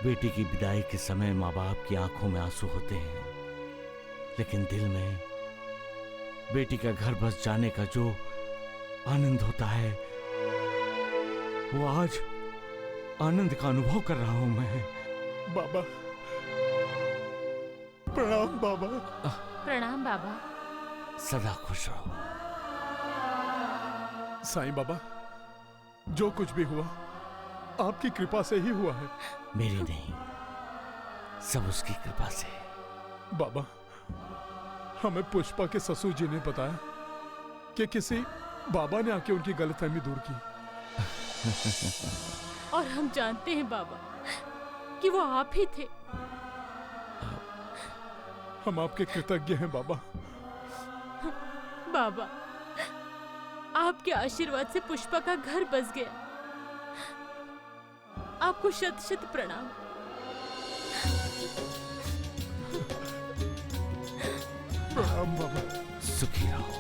बेटी की विदाई के समय माँ बाप की आंखों में आंसू होते हैं, लेकिन दिल में बेटी का घर बस जाने का जो आनंद होता है, वो आज आनंद का अनुभव कर रहा हूं मैं। बाबा, प्रणाम बाबा। प्रणाम बाबा। सदा खुश रहो। साईं बाबा, जो कुछ भी हुआ आपकी कृपा से ही हुआ है। मेरी नहीं, सब उसकी कृपा से। बाबा, हमें पुष्पा के ससुर जी ने बताया कि किसी बाबा ने आके उनकी गलतफहमी दूर की। और हम जानते हैं बाबा कि वो आप ही थे। हम आपके कृतज्ञ हैं बाबा। बाबा, आपके आशीर्वाद से पुष्पा का घर बस गया। आपको शत शत प्रणाम। प्रणाम बाबा। सुखी रहो।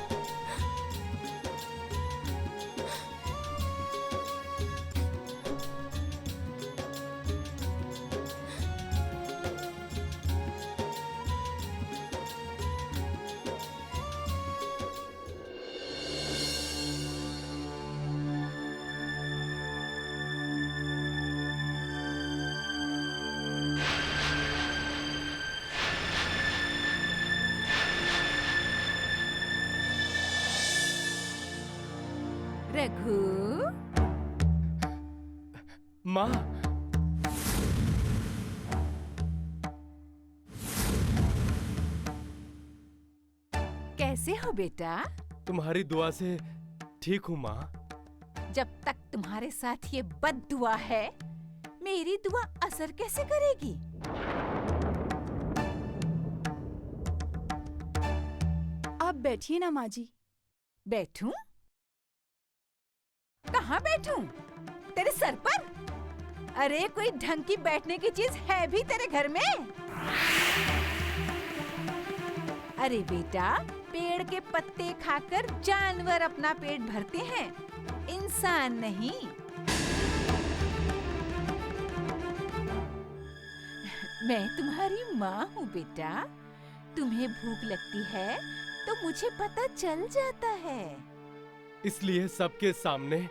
रघु, माँ, कैसे हो बेटा? तुम्हारी दुआ से ठीक हूँ माँ। जब तक तुम्हारे साथ ये बद दुआ है, मेरी दुआ असर कैसे करेगी? आप बैठिए ना माँ जी। बैठूं? कहाँ बैठूं? तेरे सर पर? अरे कोई ढंग की बैठने की चीज है भी तेरे घर में? अरे बेटा, पेड़ के पत्ते खाकर जानवर अपना पेट भरते हैं, इंसान नहीं। मैं तुम्हारी माँ हूँ बेटा। तुम्हें भूख लगती है तो मुझे पता चल जाता है। इसलिए सबके सामने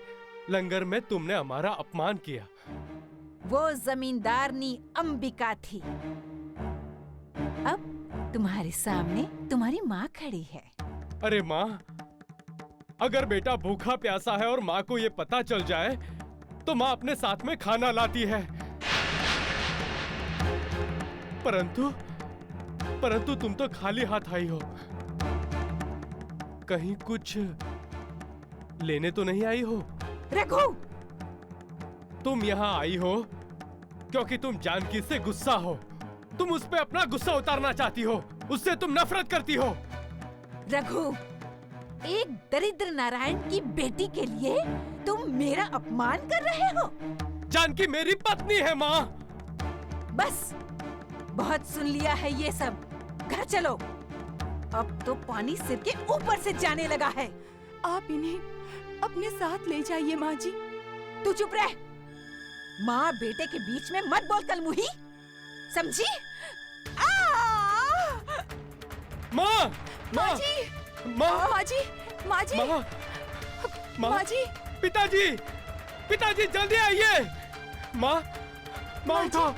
लंगर में तुमने हमारा अपमान किया। वो जमींदारनी अंबिका थी। अब तुम्हारे सामने तुम्हारी माँ खड़ी है। अरे माँ, अगर बेटा भूखा प्यासा है और माँ को ये पता चल जाए तो माँ अपने साथ में खाना लाती है। परंतु तुम तो खाली हाथ आई हो। कहीं कुछ लेने तो नहीं आई हो? रघु, तुम यहाँ आई हो क्योंकि तुम जानकी से गुस्सा हो। तुम उस पे अपना गुस्सा उतारना चाहती हो, उससे तुम नफरत करती हो। रघु, एक दरिद्र नारायण की बेटी के लिए तुम मेरा अपमान कर रहे हो? जानकी मेरी पत्नी है माँ। बस, बहुत सुन लिया है ये सब। घर चलो। अब तो पानी सिर के ऊपर से जाने लगा है। आप इन्हें अपने साथ ले जाइए माँ जी। तू चुप रह। माँ बेटे के बीच में मत बोल कलमुही, समझी? माँ, माँ जी, माँ, माँ जी, माँ जी, माँ, माँ जी, पिताजी, पिताजी जल्दी आइए। माँ, माँ उठो।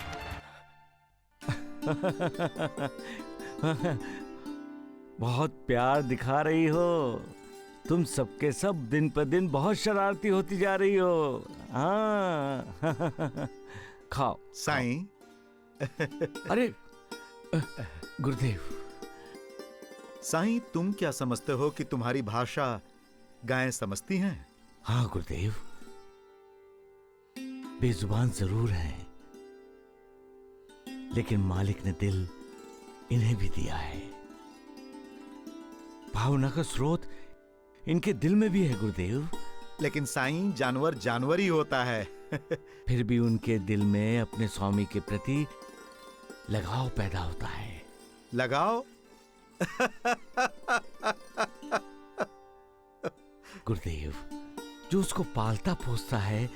बहुत प्यार दिखा रही हो तुम। सबके सब दिन पर दिन बहुत शरारती होती जा रही हो। हाँ। खाओ साईं। अरे गुरुदेव। साईं, तुम क्या समझते हो कि तुम्हारी भाषा गायें समझती हैं? हाँ गुरुदेव, बेजुबान जरूर है, लेकिन मालिक ने दिल इन्हें भी दिया है। भावना का स्रोत इनके दिल में भी है गुरुदेव। लेकिन साईं, जानवर जानवर ही होता है। फिर भी उनके दिल में अपने स्वामी के प्रति लगाव पैदा होता है। लगाओ। गुरुदेव, जो उसको पालता पोसता है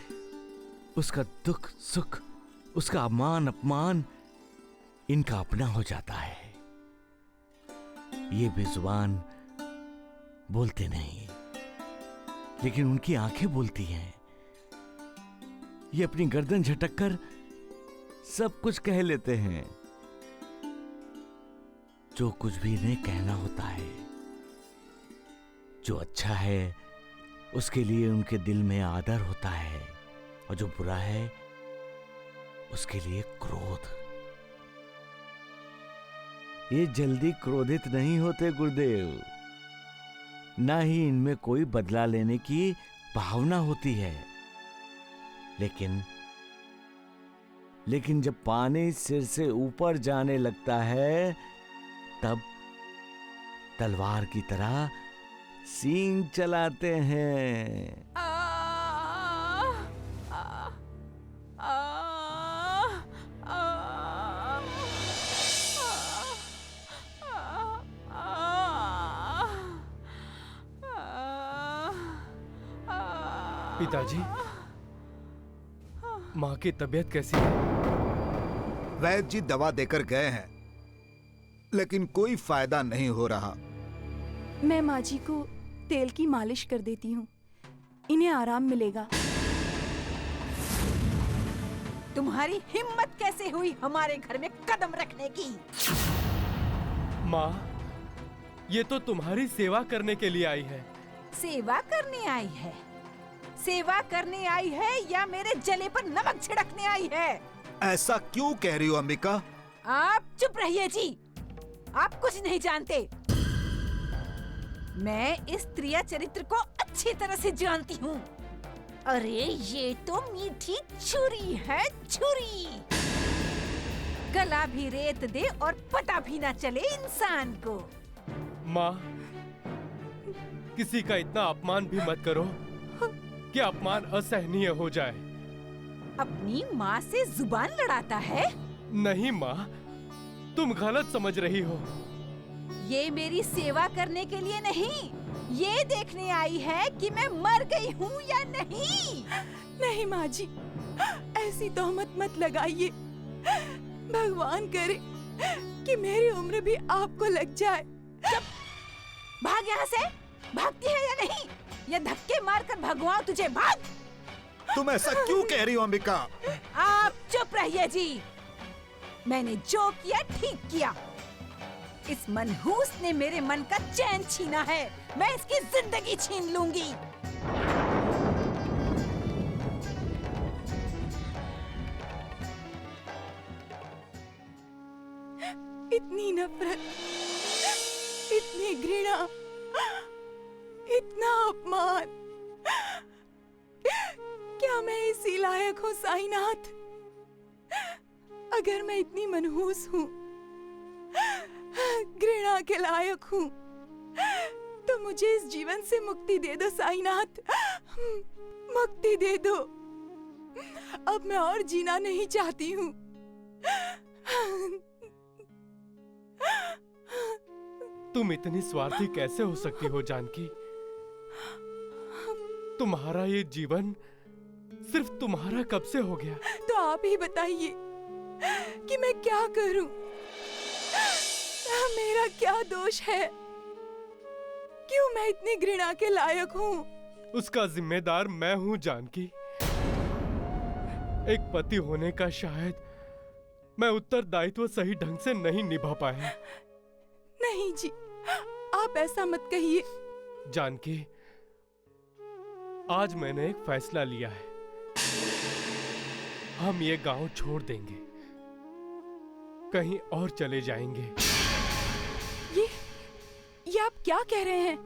उसका दुख सुख, उसका मान अपमान इनका अपना हो जाता है। ये बेजुबान बोलते नहीं, लेकिन उनकी आंखें बोलती हैं। ये अपनी गर्दन झटक कर सब कुछ कह लेते हैं, जो कुछ भी इन्हें कहना होता है। जो अच्छा है उसके लिए उनके दिल में आदर होता है, और जो बुरा है उसके लिए क्रोध। ये जल्दी क्रोधित नहीं होते गुरुदेव, ना ही इनमें कोई बदला लेने की भावना होती है। लेकिन जब पानी सिर से ऊपर जाने लगता है, तब तलवार की तरह सींग चलाते हैं। पिताजी, माँ की तबीयत कैसी है? वैद्य जी दवा देकर गए हैं, लेकिन कोई फायदा नहीं हो रहा। मैं माँ जी को तेल की मालिश कर देती हूँ, इन्हें आराम मिलेगा। तुम्हारी हिम्मत कैसे हुई हमारे घर में कदम रखने की? माँ, ये तो तुम्हारी सेवा करने के लिए आई है। सेवा करने आई है? सेवा करने आई है या मेरे जले पर नमक छिड़कने आई है? ऐसा क्यों कह रही हो अंबिका? आप चुप रहिए जी, आप कुछ नहीं जानते। मैं इस त्रिया चरित्र को अच्छी तरह से जानती हूँ। अरे ये तो मीठी छुरी है, छुरी। गला भी रेत दे और पता भी ना चले इंसान को। माँ, किसी का इतना अपमान भी मत करो कि अपमान असहनीय हो जाए। अपनी माँ से जुबान लड़ाता है? नहीं माँ, तुम गलत समझ रही हो। ये मेरी सेवा करने के लिए नहीं, ये देखने आई है कि मैं मर गई हूँ या नहीं। नहीं माँ जी, ऐसी तोहमत मत लगाइए। भगवान करे कि मेरी उम्र भी आपको लग जाए। भाग यहाँ से। भागती है या नहीं? या धक्के मारकर भगवान तुझे? भाग। तुम ऐसा क्यों कह रही हो अंबिका? आप चुप रहिए जी। मैंने जो किया ठीक किया। इस मनहूस ने मेरे मन का चैन छीना है, मैं इसकी जिंदगी छीन लूंगी। इतनी नफरत, इतनी घृणा, इतना अपमान, क्या मैं इसी लायक हूँ साईनाथ? अगर मैं इतनी मनहूस हूँ, घृणा के लायक हूँ, तो मुझे इस जीवन से मुक्ति दे दो साईनाथ, मुक्ति दे दो। अब मैं और जीना नहीं चाहती हूँ। तुम इतनी स्वार्थी कैसे हो सकती हो जानकी? तुम्हारा ये जीवन सिर्फ तुम्हारा कब से हो गया? तो आप ही बताइए कि मैं क्या करूं? मेरा क्या दोष है? क्यों मैं इतनी घृणा के लायक हूँ? उसका जिम्मेदार मैं हूँ जानकी। एक पति होने का शायद मैं उत्तरदायित्व सही ढंग से नहीं निभा पाया। नहीं जी, आप ऐसा मत कहिए। जानकी, आज मैंने एक फैसला लिया है। हम ये गांव छोड़ देंगे, कहीं और चले जाएंगे। ये आप क्या कह रहे हैं?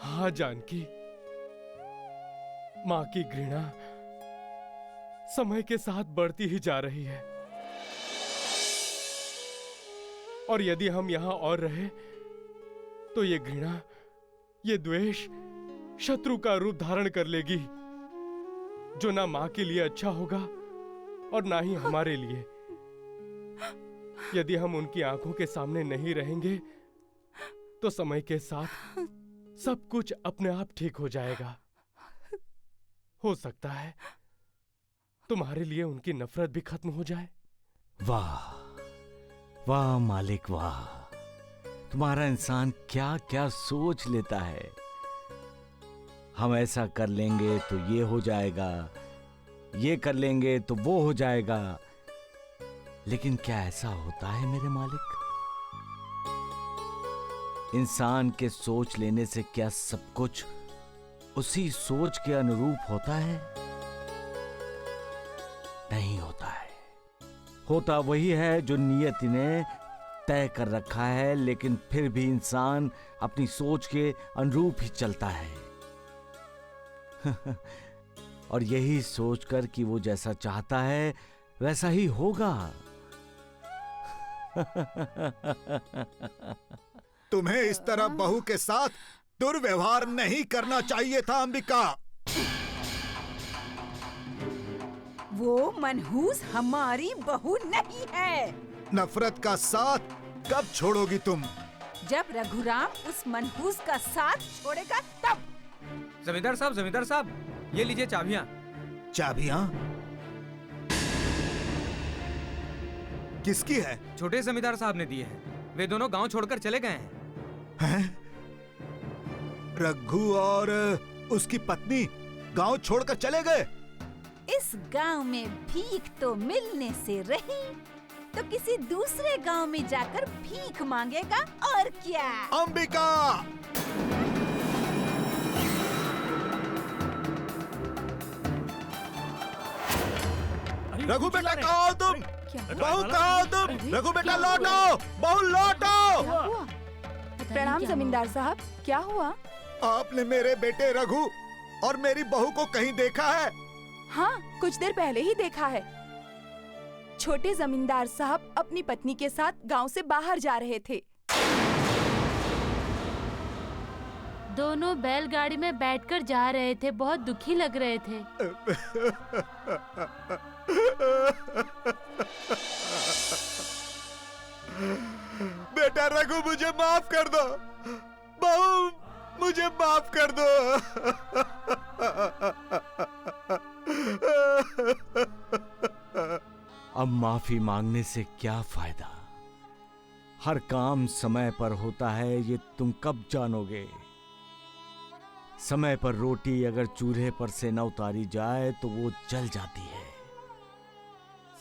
हाँ जानकी, माँ की घृणा समय के साथ बढ़ती ही जा रही है, और यदि हम यहां और रहे तो ये घृणा, ये द्वेष शत्रु का रूप धारण कर लेगी, जो ना माँ के लिए अच्छा होगा और ना ही हमारे लिए। यदि हम उनकी आंखों के सामने नहीं रहेंगे तो समय के साथ सब कुछ अपने आप ठीक हो जाएगा। हो सकता है तुम्हारे लिए उनकी नफरत भी खत्म हो जाए। वाह वाह मालिक वाह, तुम्हारा इंसान क्या क्या सोच लेता है। हम ऐसा कर लेंगे तो ये हो जाएगा, ये कर लेंगे तो वो हो जाएगा, लेकिन क्या ऐसा होता है मेरे मालिक? इंसान के सोच लेने से क्या सब कुछ उसी सोच के अनुरूप होता है? नहीं होता है। होता वही है जो नियति ने तय कर रखा है, लेकिन फिर भी इंसान अपनी सोच के अनुरूप ही चलता है। और यही सोचकर कि वो जैसा चाहता है वैसा ही होगा। तुम्हें इस तरह बहू के साथ दुर्व्यवहार नहीं करना चाहिए था अंबिका। वो मनहूस हमारी बहू नहीं है। नफरत का साथ कब छोड़ोगी तुम? जब रघुराम उस मनहूस का साथ छोड़ेगा तब। जमींदार साहब, ये लीजिए चाबियां। चाबियां? किसकी है? छोटे जमींदार साहब ने दिए हैं। वे दोनों गांव छोड़कर चले गए हैं। रघु और उसकी पत्नी गांव छोड़कर चले गए? इस गांव में भीख तो मिलने से रही, तो किसी दूसरे गांव में जाकर भीख मांगेगा और क्या। अंबिका! रघु बेटा कहाँ हो तुम? बहू कहाँ हो तुम? रघु बेटा लौटो, बहू लौटो। प्रणाम जमींदार साहब, क्या हुआ? आपने मेरे बेटे रघु और मेरी बहू को कहीं देखा है? हाँ, कुछ देर पहले ही देखा है। छोटे जमींदार साहब अपनी पत्नी के साथ गांव से बाहर जा रहे थे। दोनों बैलगाड़ी में बैठकर जा रहे थे, बहुत दुखी लग रहे थे। बेटा रघु, मुझे माफ कर दो। बहू, मुझे माफ कर दो। अब माफी मांगने से क्या फायदा? हर काम समय पर होता है, ये तुम कब जानोगे? समय पर रोटी अगर चूल्हे पर से न उतारी जाए तो वो जल जाती है।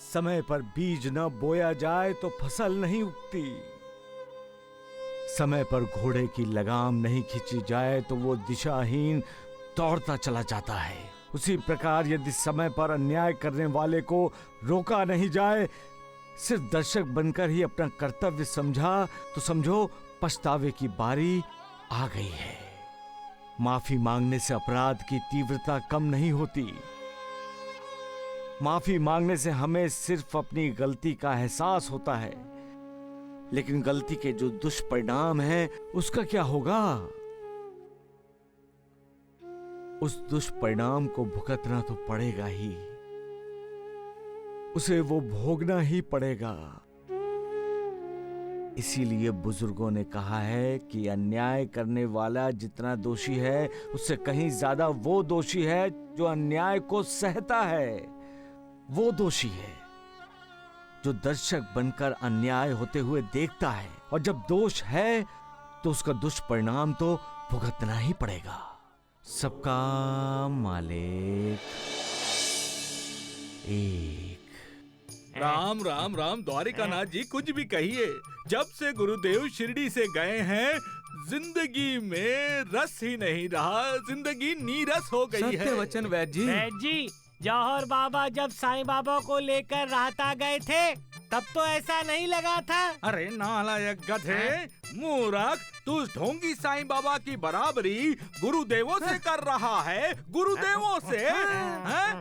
समय पर बीज न बोया जाए तो फसल नहीं उगती। समय पर घोड़े की लगाम नहीं खींची जाए तो वो दिशाहीन दौड़ता चला जाता है। उसी प्रकार यदि समय पर अन्याय करने वाले को रोका नहीं जाए, सिर्फ दर्शक बनकर ही अपना कर्तव्य समझा, तो समझो पछतावे की बारी आ गई है। माफी मांगने से अपराध की तीव्रता कम नहीं होती। माफी मांगने से हमें सिर्फ अपनी गलती का एहसास होता है, लेकिन गलती के जो दुष्परिणाम है उसका क्या होगा? उस दुष्परिणाम को भुगतना तो पड़ेगा ही, उसे वो भोगना ही पड़ेगा। इसीलिए बुजुर्गों ने कहा है कि अन्याय करने वाला जितना दोषी है, उससे कहीं ज्यादा वो दोषी है जो अन्याय को सहता है। वो दोषी है जो दर्शक बनकर अन्याय होते हुए देखता है, और जब दोष है तो उसका दुष्परिणाम तो भुगतना ही पड़ेगा। सबका मालिक एक। राम राम राम द्वारिकानाथ जी, कुछ भी कहिए। जब से गुरुदेव शिरडी से गए हैं, जिंदगी में रस ही नहीं रहा, जिंदगी नीरस हो गई है। सत्य वचन वैद्य जी। वैद्य जी, जौहर बाबा जब साईं बाबा को लेकर राहता गए थे, तब तो ऐसा नहीं लगा था। अरे नालायक गधे, मूर्ख, तू उस ढोंगी साईं बाबा की बराबरी गुरुदेवों से कर रहा है। गुरुदेवों से?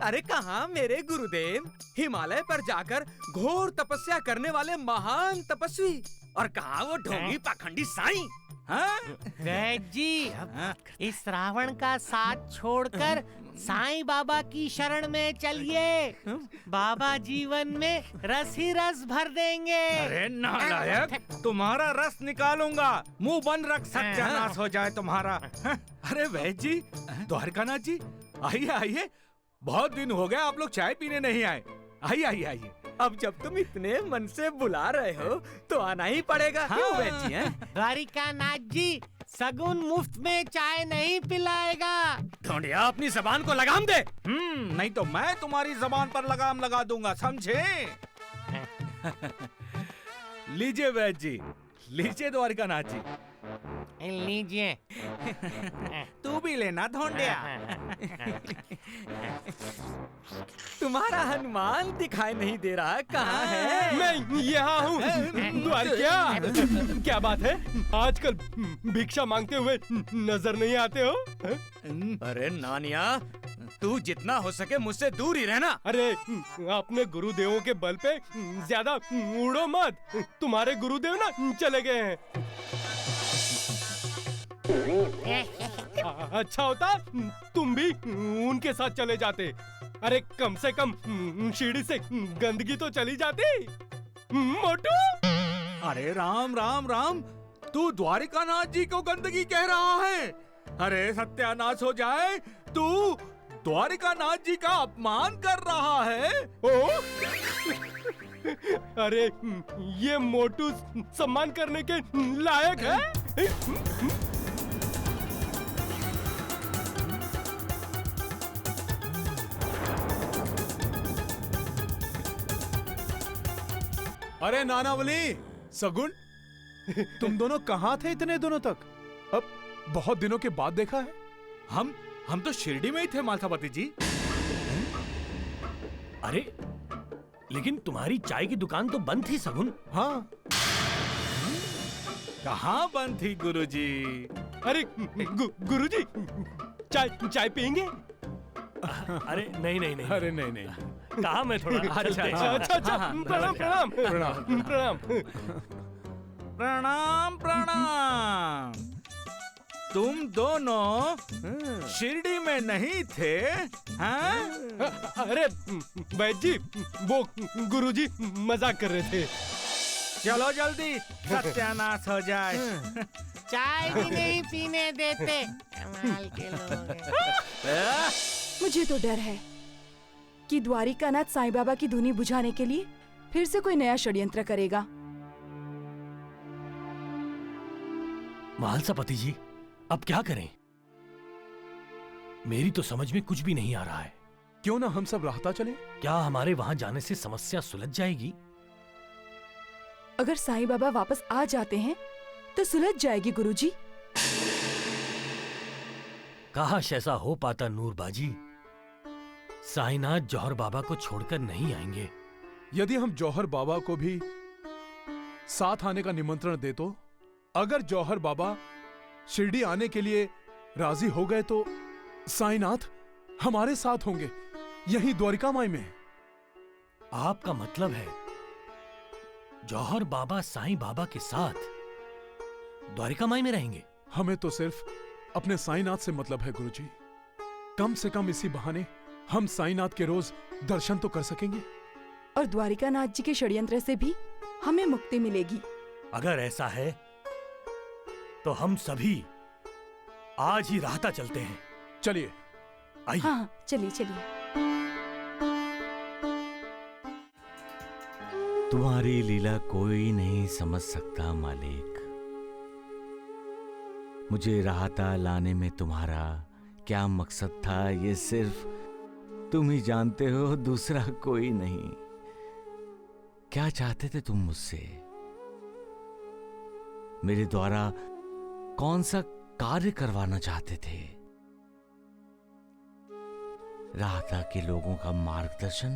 अरे कहाँ मेरे गुरुदेव, हिमालय पर जाकर घोर तपस्या करने वाले महान तपस्वी, और कहाँ वो ढोंगी पाखंडी साईं। वैद्य जी, इस रावण का साथ छोड़कर साईं बाबा की शरण में चलिए। बाबा जीवन में रस ही रस भर देंगे। अरे नालायक, तुम्हारा रस निकालूंगा। मुंह बंद रख, सत्यानाश हो जाए तुम्हारा। अरे वैद्य जी, द्वारकानाथ जी, आइए आइए, बहुत दिन हो गए आप लोग चाय पीने नहीं आए। आइए आइए आइए। अब जब तुम इतने मन से बुला रहे हो तो आना ही पड़ेगा। क्यों वैद जी हैं? द्वारिका नाथ जी सगुन मुफ्त में चाय नहीं पिलाएगा। ढोंडिया अपनी जबान को लगाम दे। नहीं तो मैं तुम्हारी जबान पर लगाम लगा दूंगा, समझे? लीजिए वैद जी, लीजिए द्वारिका नाथ जी। लीजिए। तू भी लेना ढोंडिया। तुम्हारा हनुमान दिखाई नहीं दे रहा, कहाँ है? मैं यहाँ हूँ। द्वारिका, क्या बात है? आजकल भिक्षा मांगते हुए नजर नहीं आते हो? अरे नानिया, तू जितना हो सके मुझसे दूर ही रहना। अरे अपने गुरुदेवों के बल पे ज्यादा उड़ो मत। तुम्हारे गुरुदेव ना चले गए हैं। अच्छा होता तुम भी उनके साथ चले जाते। अरे कम से कम सीढ़ी से गंदगी तो चली जाती। मोटू, अरे राम राम राम, तू द्वारिका नाथ जी को गंदगी कह रहा है? अरे सत्यानाश हो जाए, तू द्वारिका नाथ जी का अपमान कर रहा है। ओ? अरे ये मोटू सम्मान करने के लायक है? अरे नानावली, सगुन, तुम दोनों कहाँ थे इतने दिनों तक? अब बहुत दिनों के बाद देखा है। हम तो शिरडी में ही थे मालसापति जी। अरे लेकिन तुम्हारी चाय की दुकान तो बंद थी सगुन। हाँ। कहाँ बंद थी गुरुजी? अरे गुरुजी, चाय पियेंगे? अरे नहीं नहीं नहीं। अरे नहीं नहीं, कहा मैं थोड़ा अच्छा। प्रणाम। प्रणाम प्रणाम। तुम दोनों शिरडी में नहीं थे? हाँ? अरे वैद जी, वो गुरुजी मजाक कर रहे थे। चलो जल्दी, सत्यानाश हो जाए। चाय भी नहीं पीने देते। कमाल के लोग हैं। मुझे तो डर है कि द्वारिकानाथ साईं बाबा की धुनी बुझाने के लिए फिर से कोई नया षड्यंत्र करेगा। महालसापति जी, अब क्या करें? मेरी तो समझ में कुछ भी नहीं आ रहा है। क्यों ना हम सब राहता चले? क्या हमारे वहां जाने से समस्या सुलझ जाएगी? अगर साईं बाबा वापस आ जाते हैं तो सुलझ जाएगी गुरुजी। काश ऐसा हो पाता नूरबाजी। साईनाथ जौहर बाबा को छोड़कर नहीं आएंगे। यदि हम जौहर बाबा को भी साथ आने का निमंत्रण दे तो? अगर जौहर बाबा शिरडी आने के लिए राजी हो गए तो साईनाथ हमारे साथ होंगे, यहीं द्वारिका माई में। आपका मतलब है जौहर बाबा साईं बाबा के साथ द्वारिका माई में रहेंगे? हमें तो सिर्फ अपने साईनाथ से मतलब है गुरुजी। कम से कम इसी बहाने हम साईनाथ के रोज दर्शन तो कर सकेंगे। और द्वारिकानाथ जी के षड्यंत्र से भी हमें मुक्ति मिलेगी। अगर ऐसा है तो हम सभी आज ही राहता चलते हैं। चलिए। आइए। हाँ, चलिए चलिए। तुम्हारी लीला कोई नहीं समझ सकता मालिक। मुझे राहता लाने में तुम्हारा क्या मकसद था, ये सिर्फ तुम ही जानते हो, दूसरा कोई नहीं। क्या चाहते थे तुम मुझसे? मेरे द्वारा कौन सा कार्य करवाना चाहते थे? राहता के लोगों का मार्गदर्शन?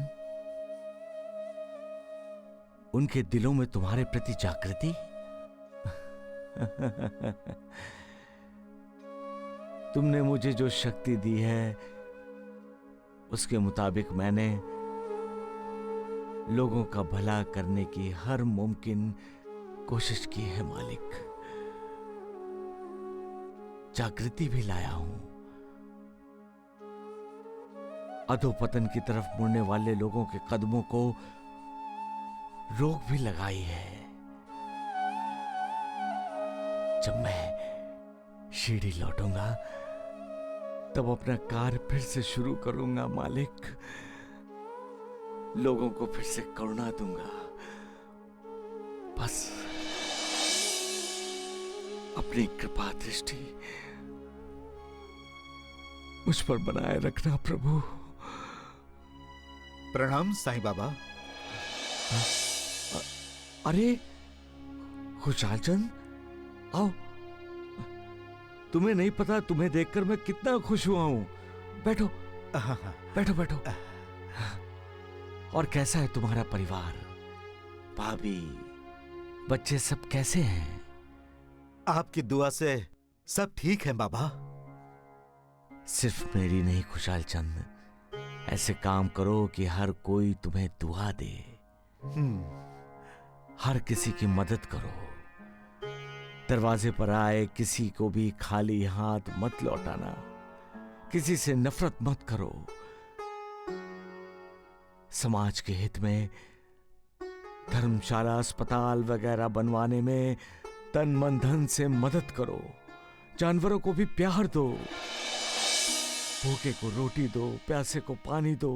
उनके दिलों में तुम्हारे प्रति जागृति? तुमने मुझे जो शक्ति दी है उसके मुताबिक मैंने लोगों का भला करने की हर मुमकिन कोशिश की है मालिक। जागृति भी लाया हूं। अधोपतन की तरफ मुड़ने वाले लोगों के कदमों को रोक भी लगाई है। जब मैं शिरडी लौटूंगा तब अपना कार्य फिर से शुरू करूंगा मालिक। लोगों को फिर से करुणा दूंगा। बस अपनी कृपा दृष्टि मुझ पर बनाए रखना प्रभु। प्रणाम साईं बाबा। अरे खुशहाल चंद, आओ। तुम्हें नहीं पता, तुम्हें देखकर मैं कितना खुश हुआ हूं। बैठो बैठो बैठो। और कैसा है तुम्हारा परिवार? भाभी, बच्चे सब कैसे हैं? आपकी दुआ से सब ठीक है बाबा। सिर्फ मेरी नहीं खुशहाल चंद, ऐसे काम करो कि हर कोई तुम्हें दुआ दे। हर किसी की मदद करो। दरवाजे पर आए किसी को भी खाली हाथ मत लौटाना। किसी से नफरत मत करो। समाज के हित में धर्मशाला, अस्पताल वगैरह बनवाने में तन मन धन से मदद करो। जानवरों को भी प्यार दो। भूखे को रोटी दो, प्यासे को पानी दो।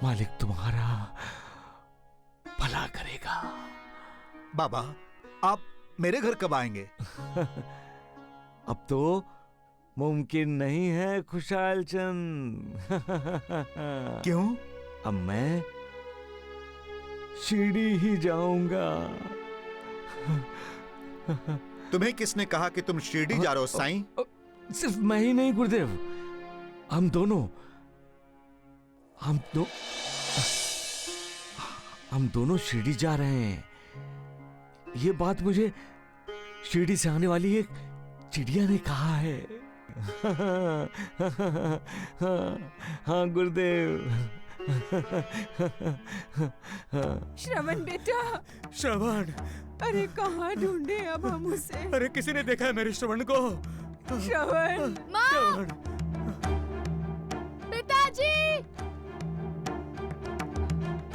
मालिक तुम्हारा भला करेगा। बाबा, आप मेरे घर कब आएंगे? अब तो मुमकिन नहीं है खुशहाल चंद। क्यों? अब मैं शिरडी ही जाऊंगा। तुम्हें किसने कहा कि तुम शिरडी जा रहे हो साईं? सिर्फ मैं ही नहीं गुरुदेव, हम दोनों शिरडी जा रहे हैं। ये बात मुझे शिरडी से आने वाली एक चिड़िया ने कहा है। हाँ गुरुदेव। श्रवण बेटा। श्रवण। अरे कहाँ ढूंढे अब हम उसे? अरे किसी ने देखा है मेरे श्रवण को? श्रवण। माँ! पिताजी!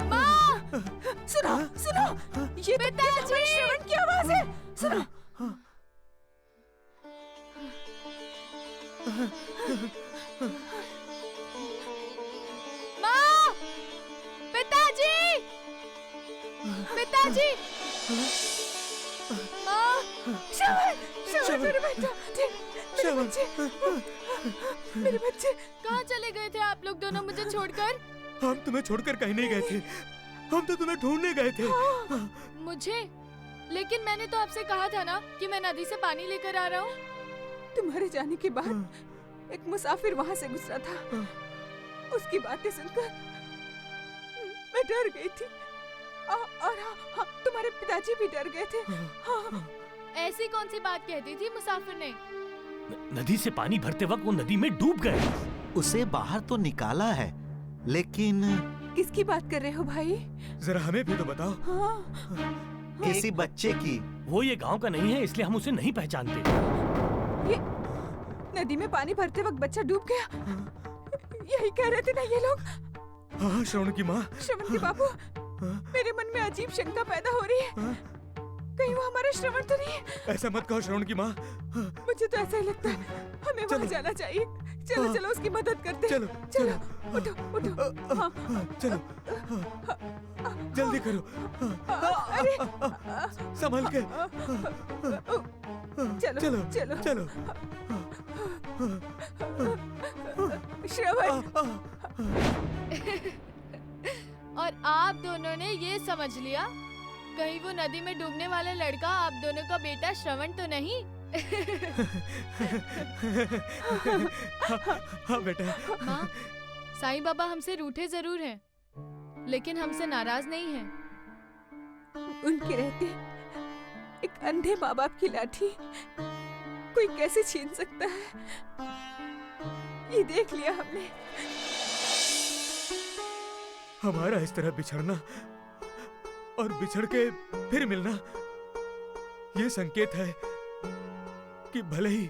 माँ! सुनो सुनो, ये पिताजी! श्रवण की आवाज है। सुनो। माँ! पिताजी! पिताजी! माँ! श्रवण मेरे बेटा, मेरे बच्चे कहाँ चले गए थे आप लोग दोनों मुझे छोड़कर? हम तुम्हें छोड़कर कहीं नहीं गए थे। हम तो तुम्हें ढूंढने गए थे। मुझे? लेकिन मैंने तो आपसे कहा था ना कि मैं नदी से पानी लेकर आ रहा हूँ। तुम्हारे जाने के बाद एक मुसाफिर वहाँ से गुजरा था। उसकी बातें सुनकर मैं डर गई थी। और हाँ, तुम्हारे पिताजी भी डर गए थे। हाँ। ऐसी कौन सी बात कहती थी मुसाफिर ने? नदी से पानी भरते वक्त वो नदी में डूब गए। उसे बाहर तो निकाला है, लेकिन किसकी बात कर रहे हो भाई? जरा हमें भी तो बताओ। हाँ। किसी बच्चे की। वो ये गांव का नहीं है, इसलिए हम उसे नहीं पहचानते। ये नदी में पानी भरते वक्त बच्चा डूब गया, यही कह रहे थे ना ये लोग? हाँ श्रवण की माँ। श्रवण के बाबू, मेरे मन में अजीब शंका पैदा हो रही है। कहीं वो हमारा श्रवण तो नहीं है? ऐसा मत कहो श्रवण की माँ। मुझे तो ऐसा ही लगता है। हमें वहाँ जाना चाहिए। चलो चलो उसकी मदद करते हैं। चलो चलो उठो उठो। हाँ चलो जल्दी करो। अरे संभल के। चलो चलो चलो चलो। श्रवण। और आप दोनों ने ये समझ लिया कहीं वो नदी में डूबने वाला लड़का आप दोनों का बेटा श्रवण तो नहीं? हाँ बेटा। माँ, साईं बाबा हमसे रूठे जरूर हैं, लेकिन हमसे नाराज नहीं हैं। उनके रहते एक अंधे माँ बाप की लाठी कोई कैसे छीन सकता है? ये देख लिया हमने। हमारा इस तरह बिछड़ना और बिछड़ के फिर मिलना, ये संकेत है कि भले ही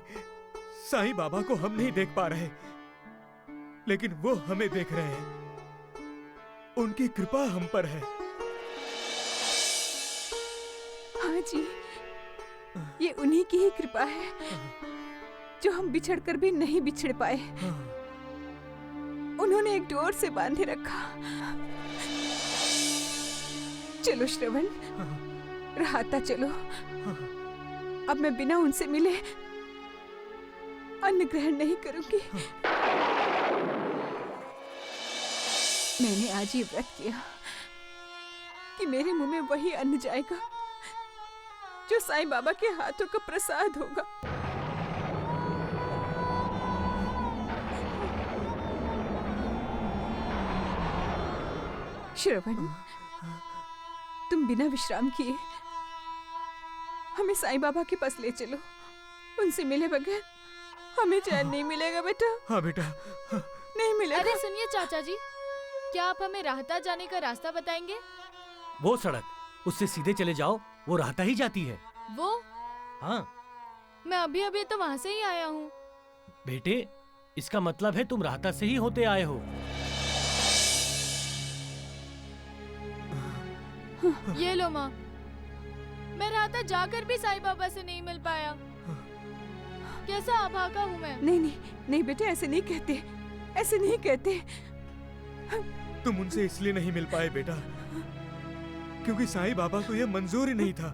साईं बाबा को हम नहीं देख पा रहे, लेकिन वो हमें देख रहे हैं। उनकी कृपा हम पर है। हाँ जी, ये उन्हीं की ही कृपा है जो हम बिछड़कर भी नहीं बिछड़ पाए। उन्होंने एक डोर से बांधे रखा। चलो श्रवण, राहता चलो। अब मैं बिना उनसे मिले अन्न ग्रहण नहीं करूंगी। मैंने आज ये व्रत किया कि मेरे मुंह में वही अन्न जाएगा जो साईं बाबा के हाथों का प्रसाद होगा। श्रवण, तुम बिना विश्राम किए हमें साईं बाबा के पास ले चलो। उनसे मिले बगैर हमें चैन नहीं मिलेगा बेटा। हाँ बेटा, नहीं मिलेगा। अरे सुनिए चाचा जी, क्या आप हमें राहता जाने का रास्ता बताएंगे? वो सड़क, उससे सीधे चले जाओ, वो राहता ही जाती है। वो? हाँ मैं अभी अभी तो वहाँ से ही आया हूँ। बेटे, इसका मतलब है तुम राहता से ही होते आए हो। ये लो माँ, मैं राहता जाकर भी साईं बाबा से नहीं मिल पाया। कैसा अभागा हूँ मैं। नहीं नहीं नहीं बेटे, ऐसे नहीं कहते, ऐसे नहीं कहते। तुम उनसे इसलिए नहीं मिल पाए बेटा क्योंकि साईं बाबा को यह मंजूर ही नहीं था।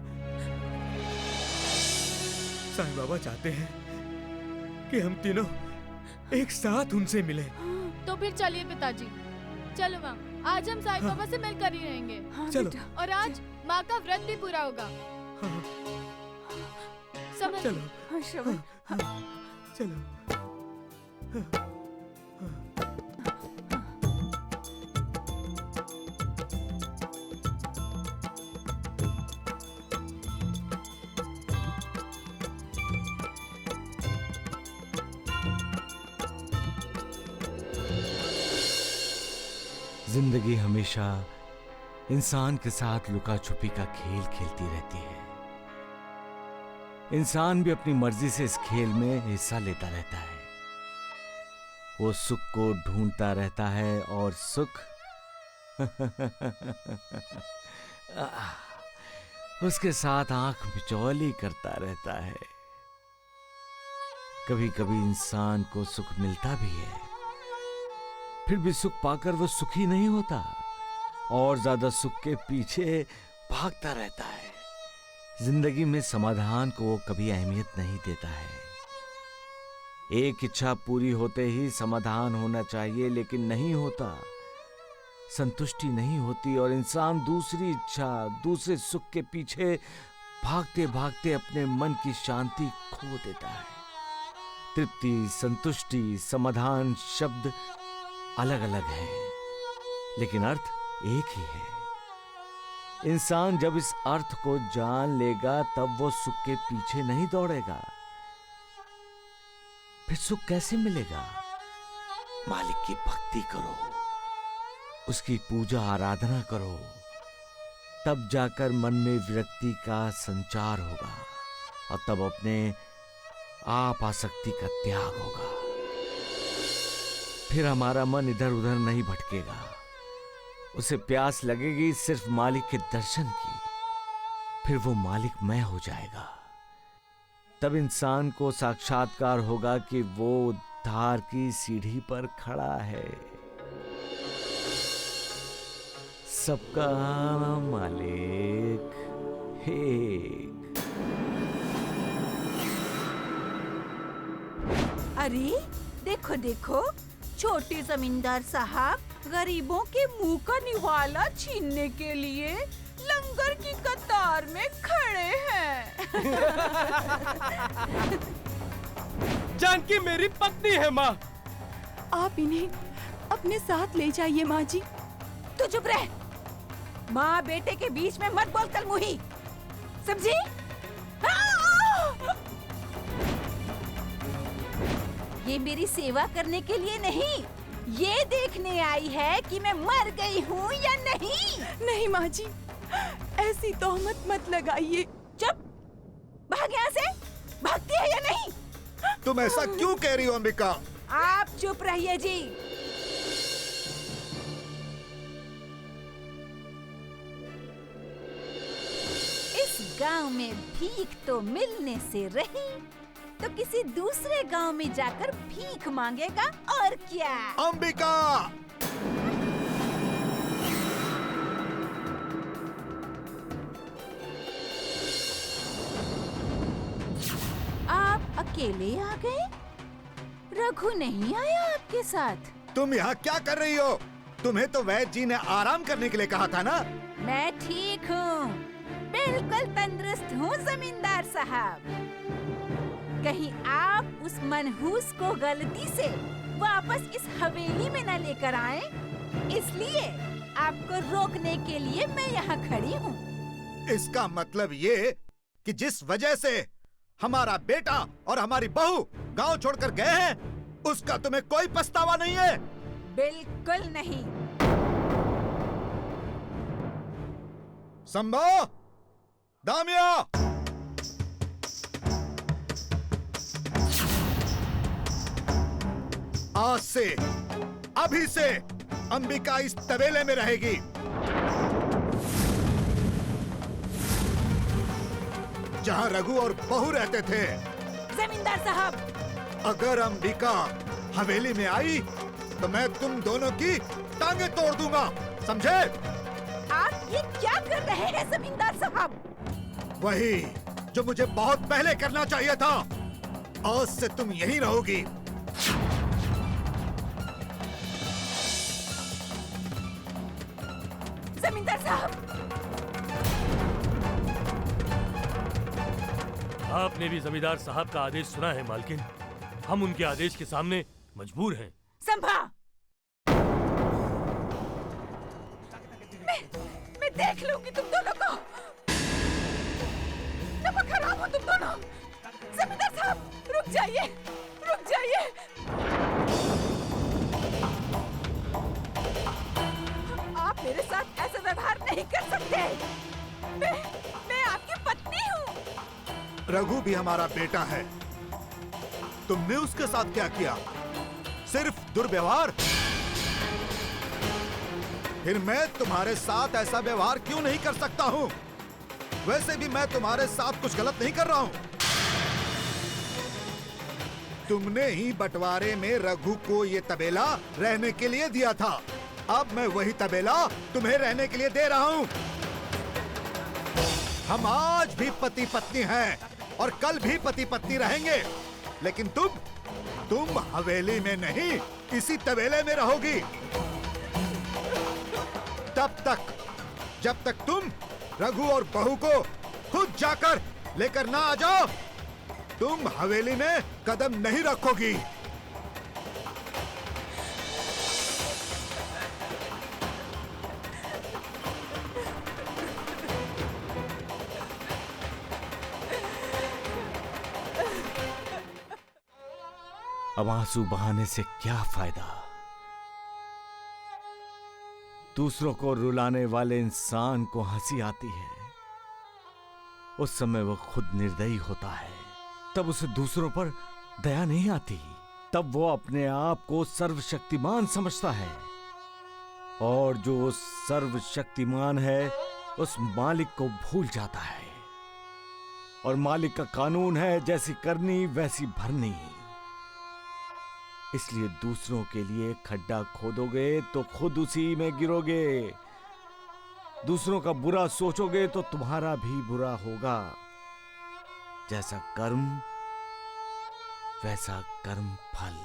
साईं बाबा चाहते हैं कि हम तीनों एक साथ उनसे मिले। तो फिर चलिए पिताजी, चलो माँ, आज हम साईं बाबा से मिलकर ही रहेंगे। हाँ, चलो। बेटा। और आज माँ का व्रत भी पूरा होगा। हाँ, समझ? चलो। हाँ श्रवण, चलो। जिंदगी हमेशा इंसान के साथ लुका छुपी का खेल खेलती रहती है। इंसान भी अपनी मर्जी से इस खेल में हिस्सा लेता रहता है। वो सुख को ढूंढता रहता है और सुख उसके साथ आंख मिचौली करता रहता है। कभी कभी इंसान को सुख मिलता भी है, फिर भी सुख पाकर वो सुखी नहीं होता और ज्यादा सुख के पीछे भागता रहता है। जिंदगी में समाधान को वो कभी अहमियत नहीं देता है। एक इच्छा पूरी होते ही समाधान होना चाहिए, लेकिन नहीं होता। संतुष्टि नहीं होती और इंसान दूसरी इच्छा, दूसरे सुख के पीछे भागते भागते अपने मन की शांति खो देता है। तृप्ति, संतुष्टि, समाधान शब्द अलग अलग हैं, लेकिन अर्थ एक ही है। इंसान जब इस अर्थ को जान लेगा तब वो सुख के पीछे नहीं दौड़ेगा। फिर सुख कैसे मिलेगा? मालिक की भक्ति करो, उसकी पूजा आराधना करो, तब जाकर मन में विरक्ति का संचार होगा और तब अपने आप आसक्ति का त्याग होगा। फिर हमारा मन इधर उधर नहीं भटकेगा। उसे प्यास लगेगी सिर्फ मालिक के दर्शन की, फिर वो मालिक मैं हो जाएगा। तब इंसान को साक्षात्कार होगा कि वो उद्धार की सीढ़ी पर खड़ा है। सबका मालिक एक। अरे देखो देखो, छोटे जमींदार साहब गरीबों के मुंह का निवाला छीनने के लिए लंगर की कतार में खड़े हैं। जानकी मेरी पत्नी है माँ। आप इन्हें अपने साथ ले जाइए माँ जी। तू चुप रह। माँ बेटे के बीच में मत बोल कलमुही, समझी? ये मेरी सेवा करने के लिए नहीं, ये देखने आई है कि मैं मर गई हूँ या नहीं। नहीं माँ जी, ऐसी तोहमत मत लगाइए। चुप, भाग यहाँ से। भागती है या नहीं? तुम ऐसा क्यों कह रही हो अंबिका? आप चुप रहिए जी। इस गांव में भीख तो मिलने से रही, तो किसी दूसरे गांव में जाकर भीख मांगेगा और क्या। अंबिका! आप अकेले आ गए? रघु नहीं आया आपके साथ? तुम यहाँ क्या कर रही हो? तुम्हें तो वैद्य जी ने आराम करने के लिए कहा था ना? मैं ठीक हूँ, बिल्कुल तंदुरुस्त हूँ जमींदार साहब। कहीं आप उस मनहूस को गलती से वापस इस हवेली में न लेकर आए, इसलिए आपको रोकने के लिए मैं यहाँ खड़ी हूँ। इसका मतलब ये कि जिस वजह से हमारा बेटा और हमारी बहू गांव छोड़कर गए हैं, उसका तुम्हें कोई पछतावा नहीं है? बिल्कुल नहीं। संभव, दामिया, आज से, अभी से अंबिका इस तबेले में रहेगी। जहां रघु और बहू रहते थे। जमींदार साहब, अगर अंबिका हवेली में आई तो मैं तुम दोनों की टांगे तोड़ दूंगा, समझे? आप ये क्या कर रहे हैं जमींदार साहब? वही जो मुझे बहुत पहले करना चाहिए था। आज से तुम यहीं रहोगी। जमींदार साहब, आपने भी जमींदार साहब का आदेश सुना है मालकिन। हम उनके आदेश के सामने मजबूर हैं। संभा, मैं देख लूंगी तुम दोनों को। नमक हराम हो तुम दोनों। जमींदार साहब, रुक जाइए, रुक जाइए। आप मेरे साथ ऐसा व्यवहार नहीं कर सकते। मैं आपकी पत्नी हूँ। रघु भी हमारा बेटा है। तुमने उसके साथ क्या किया? सिर्फ दुर्व्यवहार? फिर मैं तुम्हारे साथ ऐसा व्यवहार क्यों नहीं कर सकता हूँ? वैसे भी मैं तुम्हारे साथ कुछ गलत नहीं कर रहा हूँ। तुमने ही बंटवारे में रघु को ये तबेला रहने के लिए दिया था। अब मैं वही तबेला तुम्हें रहने के लिए दे रहा हूँ। हम आज भी पति पत्नी हैं और कल भी पति पत्नी रहेंगे, लेकिन तुम हवेली में नहीं, इसी तबेले में रहोगी। तब तक, जब तक तुम रघु और बहू को खुद जाकर लेकर ना आ जाओ, तुम हवेली में कदम नहीं रखोगी। अब आंसू बहाने से क्या फायदा? दूसरों को रुलाने वाले इंसान को हंसी आती है, उस समय वो खुद निर्दयी होता है। तब उसे दूसरों पर दया नहीं आती। तब वो अपने आप को सर्वशक्तिमान समझता है, और जो सर्वशक्तिमान है उस मालिक को भूल जाता है। और मालिक का कानून है, जैसी करनी वैसी भरनी। इसलिए दूसरों के लिए खड्डा खोदोगे तो खुद उसी में गिरोगे। दूसरों का बुरा सोचोगे तो तुम्हारा भी बुरा होगा। जैसा कर्म वैसा कर्म फल।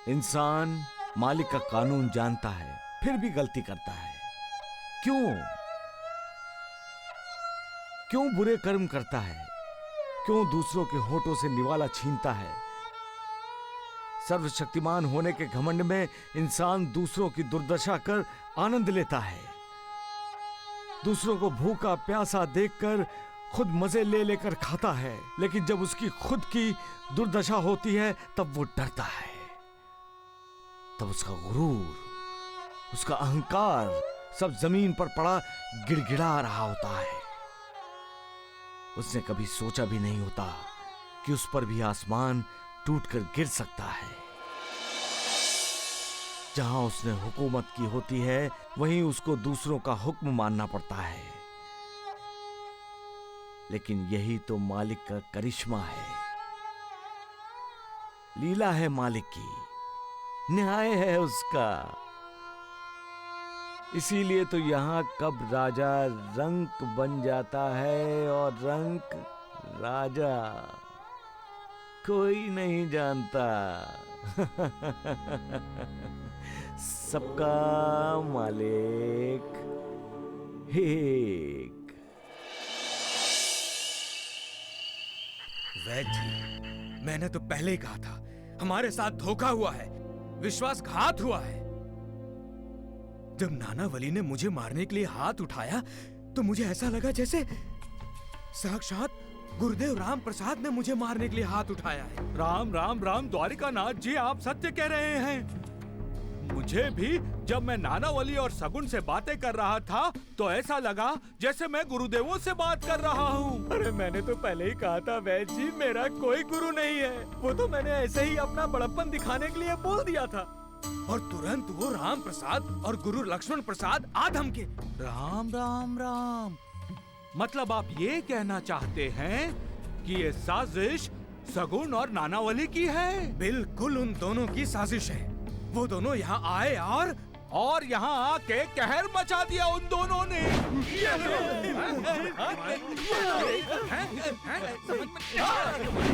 इंसान मालिक का कानून जानता है, फिर भी गलती करता है। क्यों बुरे कर्म करता है? क्यों दूसरों के होठों से निवाला छीनता है? सर्वशक्तिमान होने के घमंड में इंसान दूसरों की दुर्दशा कर आनंद लेता है। दूसरों को भूखा प्यासा देखकर खुद मजे ले लेकर खाता है, लेकिन जब उसकी खुद की दुर्दशा होती है तब वो डरता है। तब उसका गुरूर, उसका अहंकार सब जमीन पर पड़ा गिड़गिड़ा रहा होता है। उसने कभी सोचा भी नहीं होता कि उस पर भी आसमान टूटकर गिर सकता है। जहां उसने हुकूमत की होती है, वहीं उसको दूसरों का हुक्म मानना पड़ता है। लेकिन यही तो मालिक का करिश्मा है, लीला है मालिक की, न्याय है उसका। इसीलिए तो यहाँ कब राजा रंक बन जाता है और रंक राजा कोई नहीं जानता। सबका मालिक एक। वैद जी, मैंने तो पहले ही कहा था, हमारे साथ धोखा हुआ है, विश्वासघात हुआ है। जब नानावली ने मुझे मारने के लिए हाथ उठाया तो मुझे ऐसा लगा जैसे साक्षात गुरुदेव राम प्रसाद ने मुझे मारने के लिए हाथ उठाया है। राम राम राम द्वारिकानाथ जी, आप सत्य कह रहे हैं। मुझे भी जब मैं नानावली और सगुन से बातें कर रहा था तो ऐसा लगा जैसे मैं गुरुदेवों से बात कर रहा हूँ। अरे मैंने तो पहले ही कहा था वैद जी, मेरा कोई गुरु नहीं है। वो तो मैंने ऐसे ही अपना बड़प्पन दिखाने के लिए बोल दिया था। और तुरंत वो राम प्रसाद और गुरु लक्ष्मण प्रसाद आ धमके। राम राम राम, मतलब आप ये कहना चाहते हैं कि ये साजिश सगुन और नानावली की है? बिल्कुल उन दोनों की साजिश है। वो दोनों यहाँ आए और यहाँ आके कहर मचा दिया उन दोनों ने।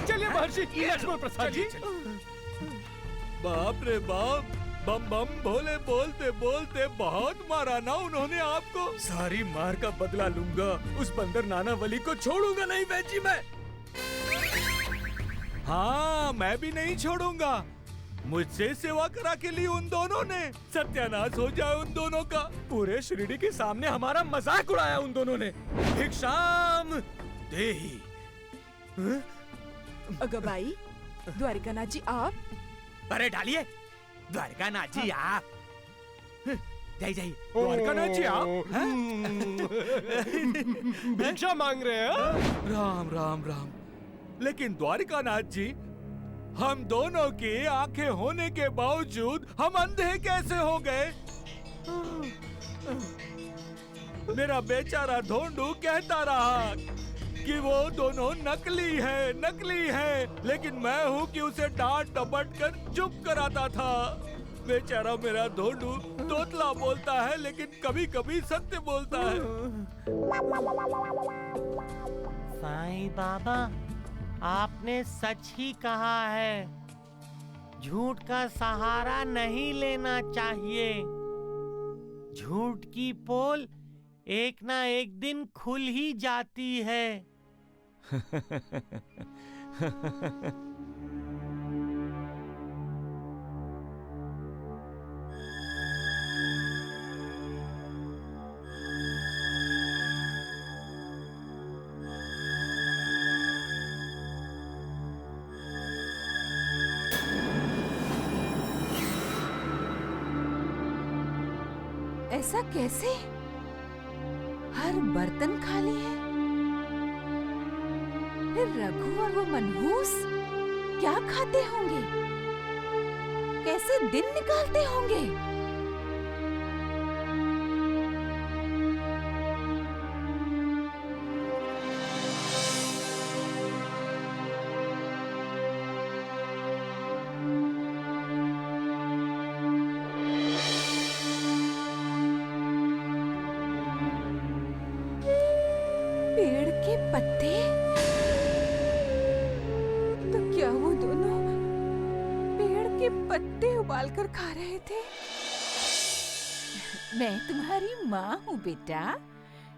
चलिए महर्षि लक्ष्मण प्रसाद जी। बाप रे बाप, बम बम भोले बोलते बोलते बहुत मारा ना उन्होंने आपको। सारी मार का बदला लूंगा, उस बंदर नानावली को छोड़ूंगा नहीं वैद जी मैं। हाँ, मैं भी नहीं छोड़ूंगा। मुझसे सेवा करा के लिए उन दोनों ने, सत्यानाश हो जाए उन दोनों का। पूरे शिरडी के सामने हमारा मजाक उड़ाया उन दोनों ने। भिक्षाम देहि। अगबाई, द्वारिकानाथ जी आप? अरे डालिए, द्वारिकानाथ जी आप। जय जय। द्वारिकानाथ जी आप भिक्षा मांग रहे हैं? राम राम राम। लेकिन द्वारिकानाथ जी, हम दोनों की आंखें होने के बावजूद हम अंधे कैसे हो गए? मेरा बेचारा धोंडू कहता रहा कि वो दोनों नकली है, लेकिन मैं हूँ कि उसे डांट डपट कर चुप कराता था। बेचारा मेरा धोंडू तोतला बोलता है, लेकिन कभी कभी सत्य बोलता है। साईं बाबा, आपने सच ही कहा है, झूठ का सहारा नहीं लेना चाहिए। झूठ की पोल एक ना एक दिन खुल ही जाती है। ऐसा कैसे? हर बर्तन खाली है। फिर रघु और वो मनहूस क्या खाते होंगे? कैसे दिन निकालते होंगे? पेड़ के पत्ते? तो क्या वो दोनों पेड़ के पत्ते उबाल कर खा रहे थे? मैं तुम्हारी माँ हूँ बेटा।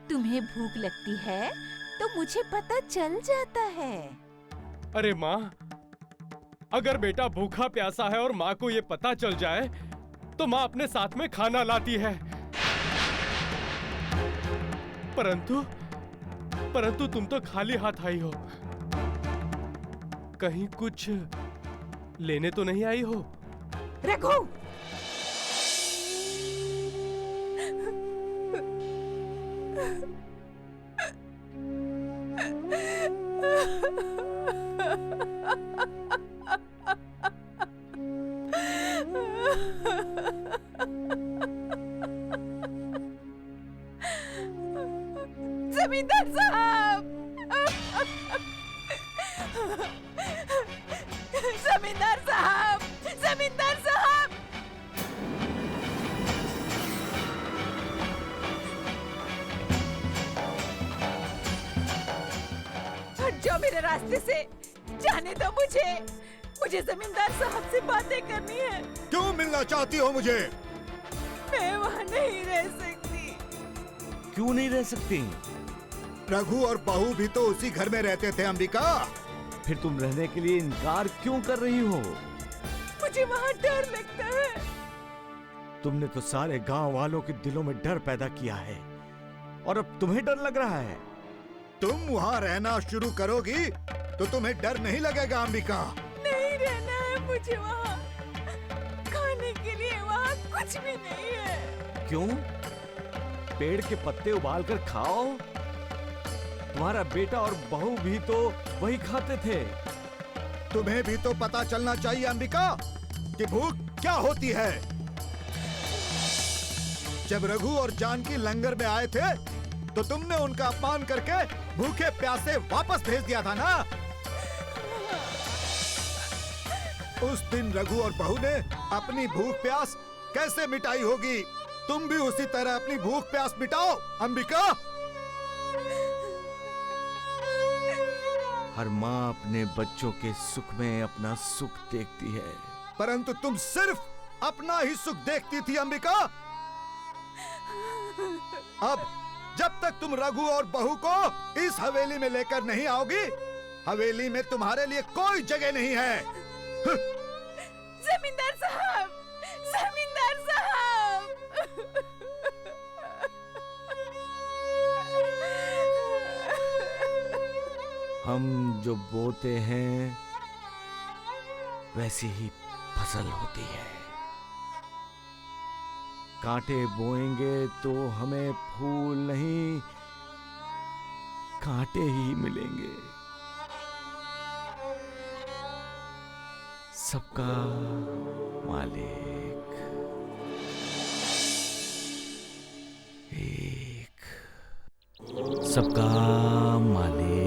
तुम्हें भूख लगती है तो मुझे पता चल जाता है। अरे माँ, अगर बेटा भूखा प्यासा है और माँ को ये पता चल जाए तो माँ अपने साथ में खाना लाती है। परंतु तुम तो खाली हाथ आई हो। कहीं कुछ लेने तो नहीं आई हो? रघु! जमींदार साहब! जमींदार साहब, जमींदार साहब, हट जाओ मेरे रास्ते से, जाने दो मुझे जमींदार साहब से बातें करनी है। क्यों मिलना चाहती हो मुझे? मैं वहाँ नहीं रह सकती। क्यों नहीं रह सकती? रघु और बहू भी तो उसी घर में रहते थे अंबिका। फिर तुम रहने के लिए इनकार क्यों कर रही हो? मुझे वहाँ डर लगता है। तुमने तो सारे गांव वालों के दिलों में डर पैदा किया है और अब तुम्हें डर लग रहा है। तुम वहाँ रहना शुरू करोगी तो तुम्हें डर नहीं लगेगा अंबिका। नहीं रहना है मुझे वहाँ, खाने के लिए वहाँ कुछ भी नहीं है। क्यों? पेड़ के पत्ते उबाल कर खाओ। तुम्हारा बेटा और बहू भी तो वही खाते थे। तुम्हें भी तो पता चलना चाहिए अंबिका कि भूख क्या होती है। जब रघु और जानकी लंगर में आए थे तो तुमने उनका अपमान करके भूखे प्यासे वापस भेज दिया था ना। उस दिन रघु और बहू ने अपनी भूख प्यास कैसे मिटाई होगी, तुम भी उसी तरह अपनी भूख प्यास मिटाओ अंबिका। हर माँ अपने बच्चों के सुख में अपना सुख देखती है, परंतु तुम सिर्फ अपना ही सुख देखती थी अंबिका। अब जब तक तुम रघु और बहू को इस हवेली में लेकर नहीं आओगी, हवेली में तुम्हारे लिए कोई जगह नहीं है। जमींदार साहब, जमींदार साहब। हम जो बोते हैं वैसी ही फसल होती है। कांटे बोएंगे तो हमें फूल नहीं, कांटे ही मिलेंगे। सबका मालिक एक, सबका मालिक